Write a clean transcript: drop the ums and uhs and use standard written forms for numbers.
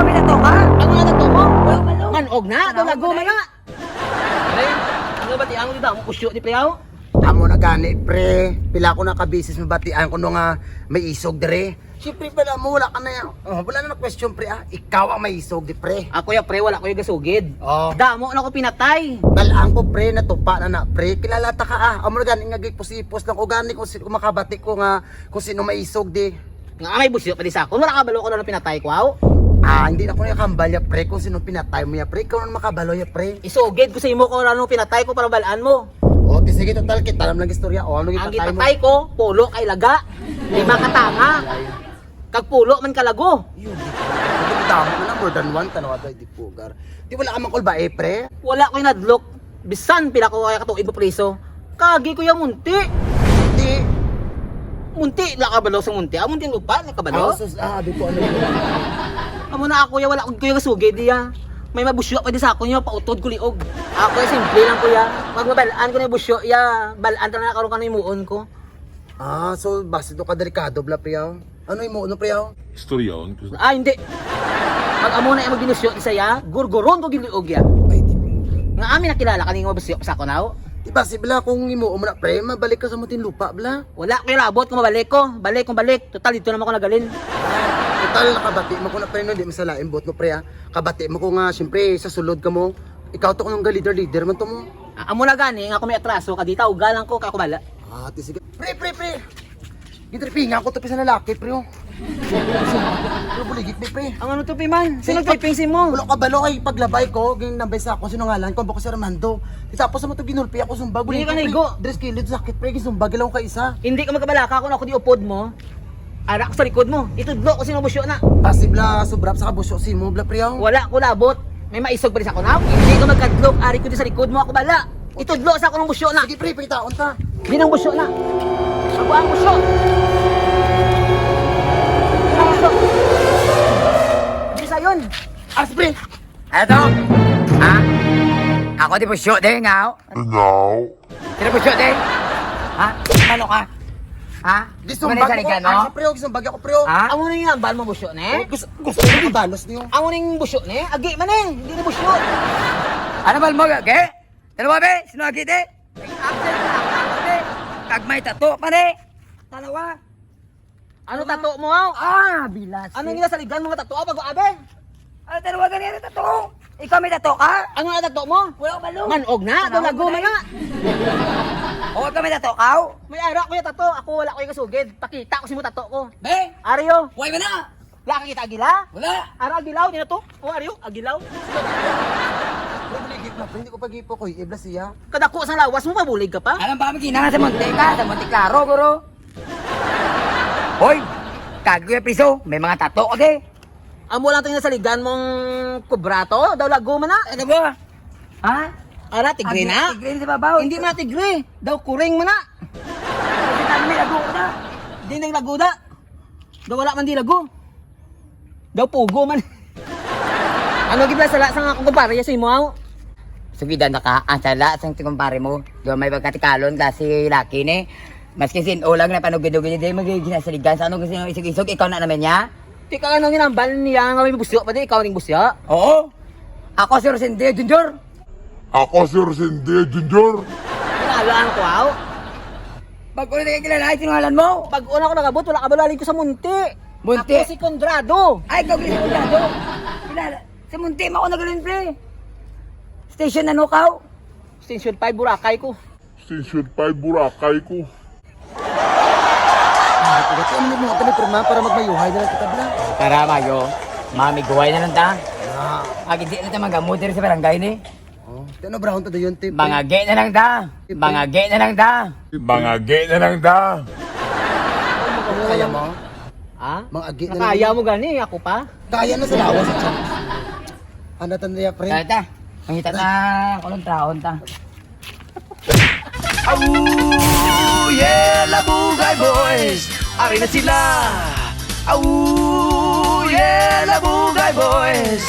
kami na to ka? Ano nga to mo? Wala malo. Manog na, dalago man na. Pre, ano ba ti ang dito mo kusyo di preyaw? Amo na gani, pre. Pila ko na ka-business mabatian ko no nga may isog dire. Siyempre pala mo, wala ka na yan. Oh, wala na question, pre, ah. Ikaw ang may isog, di, pre. Ako ya pre, wala ko yung gasugid. Oh. Damo na ko pinatay. Balaan ko, pre, natupa na, pre. Kilala ta ka, ah. Amo na gani nga gipos-ipos lang ko gani kung sino makabati ko nga kung sino may isog, di. Nga may busyo pa di sa ako. Wala ka balo ko na pinatay ko, aw. Ah, hindi na ko nakambal ya, pre. Kung sino pinatay mo ya, pre. Ikaw na makabalo ya, pre. Isugid ko sa imo kung ano pinatay ko para balaan mo. Oh, di sige, total, kita alam lang istorya. Oh, ano Ang ipatay mo? gipatay ko, pulo kay laga. Lima katanga. Kag pulo man kalago. Yun, di ko. Damo ko na, more than one, tanawa tayo, di pugar. Di wala ka makul ba, eh, pre? Wala ko nadlok. Bisan pila ko kaya katuig mo preso. Kagi ko yung munti. Di. Munti, wala ka balo sa munti. Munti ang lupa, wala ka balo. Sabi ko, ano yun? Amo na ako ya, wala ko yung sugid diya. May mabusyo pa di sa ako niya, pautod ko liog. Ako simple lang kuya. Pag mabalaan ko na yung busyo, ya, balaan na karon ka na imuon ko. Ah, so base to ka delikado, bla, priyaw? Ano yung ano, priyaw? Istorya yun. Hindi. Pag amo na yung magbinusyo isa ya, gurguron ko giliog ya. Ay, di. Nga amin nakilala ka ng mabusyo sa ako now. Di ba, si bla, kung imo mo na, pre, mabalik ka sa mutin lupa, bla. Wala ko yung labot kung mabalik ko. Balik kung balik. Total, dito naman ko nagalin. Total, nakabati mo ko na, pre, no, di masalain, bot mo, pre, ah. Kabati mo ko nga, siyempre, sa sulod ka mo. Ikaw to kung leader man to mo. Amo na gani, nga ako may atraso, kadita, ugalang ko, kakubala. Ah, di sige. Pre. Gitripinga ko to, sa lalaki, pre, oh. Pero buligit, pre. Ang ano to, Piman? Sino nagpipingsin mo? Wala ka balo kay paglabay ko, ging nambay sa ako sinungalan ko bako si Armando. Tapos mo to ginulpi ako sumbag. Hindi ka naigo. Dress kilid sakit pre, gisumbag lang ko isa. Hindi ka magkabalaka kung ako di upod mo. Ara ko sa likod mo. Itudlo ko sino busyo na. Pasibla sobrap sa kabusyo si mo bla priyaw. Wala ko labot. May maisog pa rin sa ako na. Hindi ka magkadlok. Ari ko di sa likod mo ako bala. Itudlo sa ako ng busyo na. Sige pre, pitaon ta. Di ng busyo na. Ako ang busyo. Di ng busyo. Di sa yun. Ars pre. Eto. Ha? Ako di po shoot din, ngaw. Sino po shoot din? Ha? Ano ka? Ha? Gisumbag Manay ko. saligan, Ah, no? pre, gisumbag ako pre. Ha? Amo na yung ambal mo busyo ne. Gusto ko balos niyo. Amo na yung busyo ne. Agi man eh. Hindi na busyo. Ano ba mo, ge? Dalawa be? Sino agit eh? Absent na ako, be. Kag may tato, pare. Dalawa. Ano tato mo aw? Bilas. Ano nila sa ligan mga tato pag abe? Ano, dalawa ganyan tato? Ikaw may tato ka? Ano nga tato mo? Wala ko balo. Manog na, dalago man na. Oo, ikaw may tato ka? May ara ko yung tato, ako wala ko yung kasugid. Pakita ko si mo tato ko. Be? Ariyo, Huwag mo na. wala ka kita agila? Wala. Ara agilaw, di na to? O ariyo, agilaw. Pre, buligit na pre, hindi ko pagipo ko. Ibla siya. Kadako sa lawas mo, pabulig ka pa? Alam ba, magkina nga sa Monte ka? Sa Monte Claro, guro. Hoy, kago yung priso. May mga tato ko, de. Amo lang ito yung saligan mong kubrato, daw lago man na. Ano ba? Ha? Ara, tigre na. Tigre na sa babaw. Hindi man na tigre, daw kuring man na. Kasi tayo may lago ko na. Di nang lago da. Daw wala man di lago. Daw pugo man. Ano gibla sa nga akong kumpare sa imo aw? Sugidan na ka, ang sala, sang tikumpare mo. Doon may pagkatikalon kasi laki ni. Maski sin ulang na panugid-ugid, di magiging nasaligan sa anong gusto isog-isog, ikaw na naman niya. Di ka ano ginambal niya nga may busyo pa di, ikaw ning busyo. Oo. Ako si Rosende Junior. Ako si Rosende Junior. Kinalaan ko aw. Pag ulit kayo kilala, sinungalan mo. Pag una ko nagabot, wala ka balalin ko sa munti. Munti? Ako si Condrado. Ay, ikaw si Condrado. Kilala. Sa Munti, ako nagalin, pre. Station na nukaw. Station 5 Boracay ko. Station 5 Boracay ko. Ito ano mo kami pirma para magmayuhay na lang kita bla. Para mayo, mami guway na lang ta. Ah, Pag hindi na ta magamot diri sa barangay ni. oh. Ano brown to yun tip. Mga gay na lang ta. Mga gay na lang ta. Mga gay na lang da. Kaya mo? Ha? Mga agi na Nakaya mo gani, ako pa? Kaya na sa lawas at siya. Ano tandiya pre? Kaya ta. Mangita na kulong taon ta. Oh yeah, Labugay Boys! Ari na sila! Oh yeah, Labugay Boys!